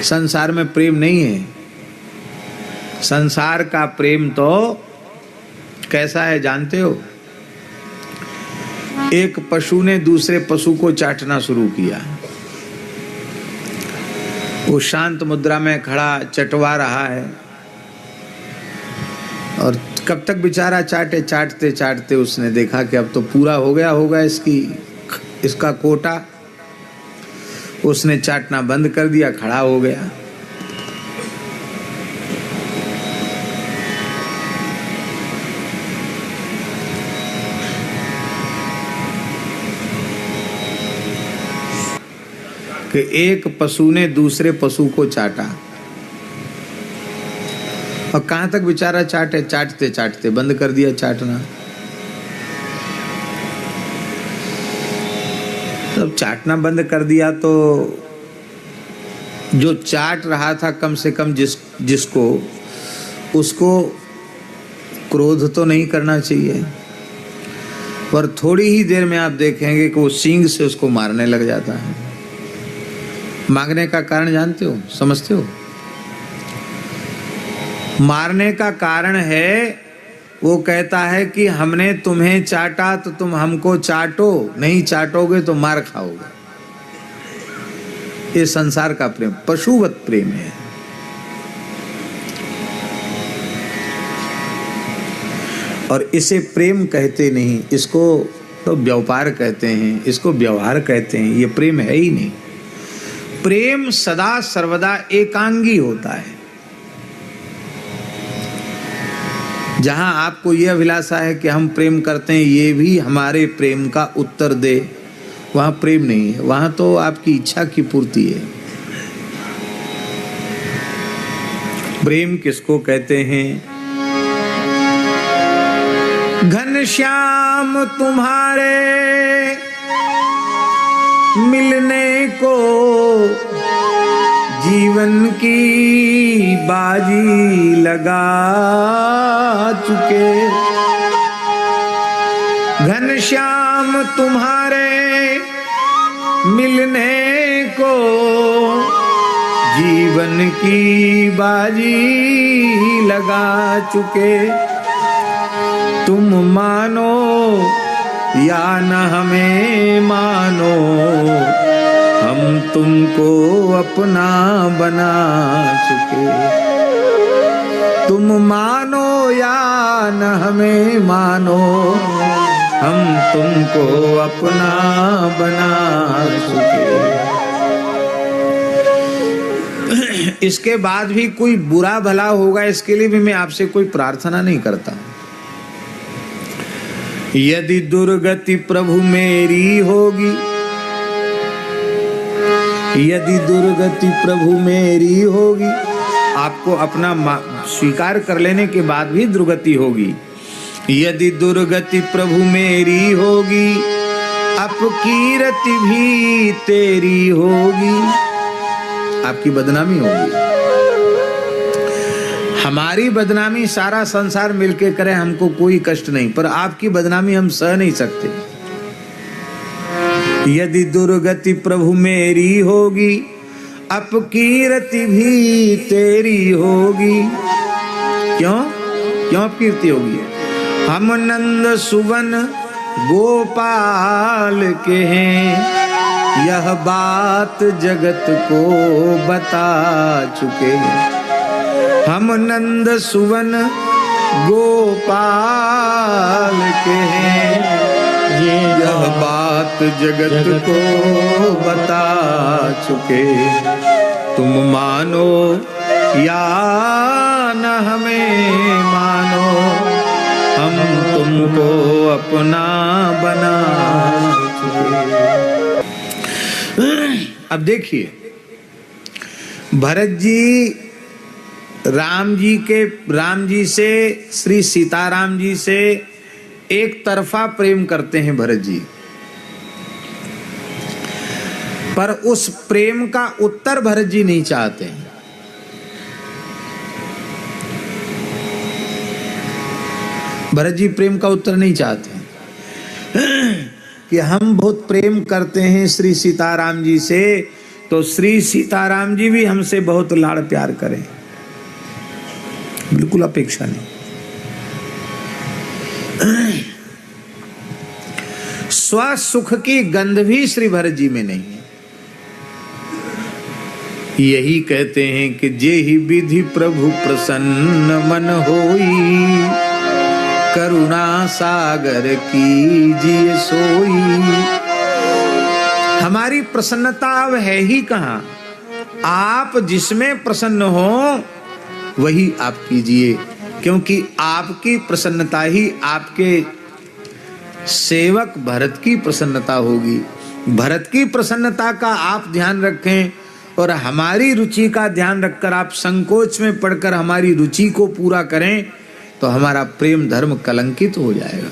संसार में प्रेम नहीं है। संसार का प्रेम तो कैसा है जानते हो? एक पशु ने दूसरे पशु को चाटना शुरू किया। वो शांत मुद्रा में खड़ा चटवा रहा है और कब तक बेचारा चाटे, चाटते चाटते उसने देखा कि अब तो पूरा हो गया होगा इसका कोटा। उसने चाटना बंद कर दिया, खड़ा हो गया। कि एक पशु ने दूसरे पशु को चाटा और कहां तक बेचारा चाटे, चाटते चाटते बंद कर दिया चाटना। तब चाटना बंद कर दिया तो जो चाट रहा था कम से कम जिसको उसको क्रोध तो नहीं करना चाहिए, पर थोड़ी ही देर में आप देखेंगे कि वो सींग से उसको मारने लग जाता है। मारने का कारण जानते हो, समझते हो? मारने का कारण है वो कहता है कि हमने तुम्हें चाटा तो तुम हमको चाटो, नहीं चाटोगे तो मार खाओगे। ये संसार का प्रेम पशुवत प्रेम है। और इसे प्रेम कहते नहीं, इसको तो व्यापार कहते हैं, इसको व्यवहार कहते हैं। ये प्रेम है ही नहीं। प्रेम सदा सर्वदा एकांगी होता है। जहां आपको यह अभिलाषा है कि हम प्रेम करते हैं, ये भी हमारे प्रेम का उत्तर दे, वहां प्रेम नहीं है, वहां तो आपकी इच्छा की पूर्ति है। प्रेम किसको कहते हैं? घनश्याम तुम्हारे मिलने को जीवन की बाजी लगा चुके। घनश्याम तुम्हारे मिलने को जीवन की बाजी लगा चुके। तुम मानो या न हमें मानो, हम तुमको अपना बना चुके। तुम मानो या न हमें मानो, हम तुमको अपना बना चुके। इसके बाद भी कोई बुरा भला होगा, इसके लिए भी मैं आपसे कोई प्रार्थना नहीं करता। यदि दुर्गति प्रभु मेरी होगी, यदि दुर्गति प्रभु मेरी होगी, आपको अपना स्वीकार कर लेने के बाद भी दुर्गति होगी। यदि दुर्गति प्रभु मेरी होगी, अपकीर्ति भी तेरी होगी। आपकी बदनामी होगी। हमारी बदनामी सारा संसार मिलके करे, हमको कोई कष्ट नहीं, पर आपकी बदनामी हम सह नहीं सकते। यदि दुर्गति प्रभु मेरी होगी, अपकीर्ति भी तेरी होगी। क्यों क्यों अपकीर्ति होगी? हम नंद सुवन गोपाल के हैं, यह बात जगत को बता चुके। हम नंद सुवन गोपाल के हैं, यह बात जगत को बता चुके। तुम मानो या न हमें मानो, हम तुमको अपना बना चुके। अब देखिए, भरत जी राम जी से, श्री सीताराम जी से एक तरफा प्रेम करते हैं भरत जी, पर उस प्रेम का उत्तर भरत जी नहीं चाहते हैं। भरत जी प्रेम का उत्तर नहीं चाहते कि हम बहुत प्रेम करते हैं श्री सीताराम जी से, तो श्री सीताराम जी भी हमसे बहुत लाड़ प्यार करें, बिल्कुल अपेक्षा नहीं। स्वसुख की गंध भी श्री भरत जी में नहीं है। यही कहते हैं कि जे ही विधि प्रभु प्रसन्न मन होई, करुणा सागर कीजिए सोई। हमारी प्रसन्नता अब है ही कहाँ, आप जिसमें प्रसन्न हो वही आप कीजिए, क्योंकि आपकी प्रसन्नता ही आपके सेवक भरत की प्रसन्नता होगी। भरत की प्रसन्नता का आप ध्यान रखें और हमारी रुचि का ध्यान रखकर आप संकोच में पड़कर हमारी रुचि को पूरा करें तो हमारा प्रेम धर्म कलंकित हो जाएगा।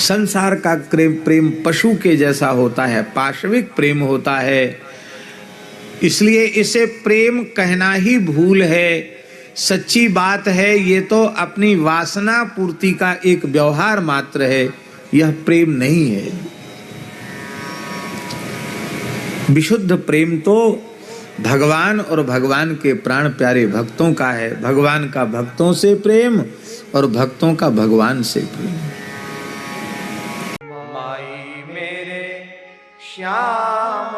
संसार का प्रेम पशु के जैसा होता है, पाशविक प्रेम होता है, इसलिए इसे प्रेम कहना ही भूल है। सच्ची बात है, ये तो अपनी वासना पूर्ति का एक व्यवहार मात्र है, यह प्रेम नहीं है। विशुद्ध प्रेम तो भगवान और भगवान के प्राण प्यारे भक्तों का है। भगवान का भक्तों से प्रेम और भक्तों का भगवान से प्रेम। माई मेरे श्याम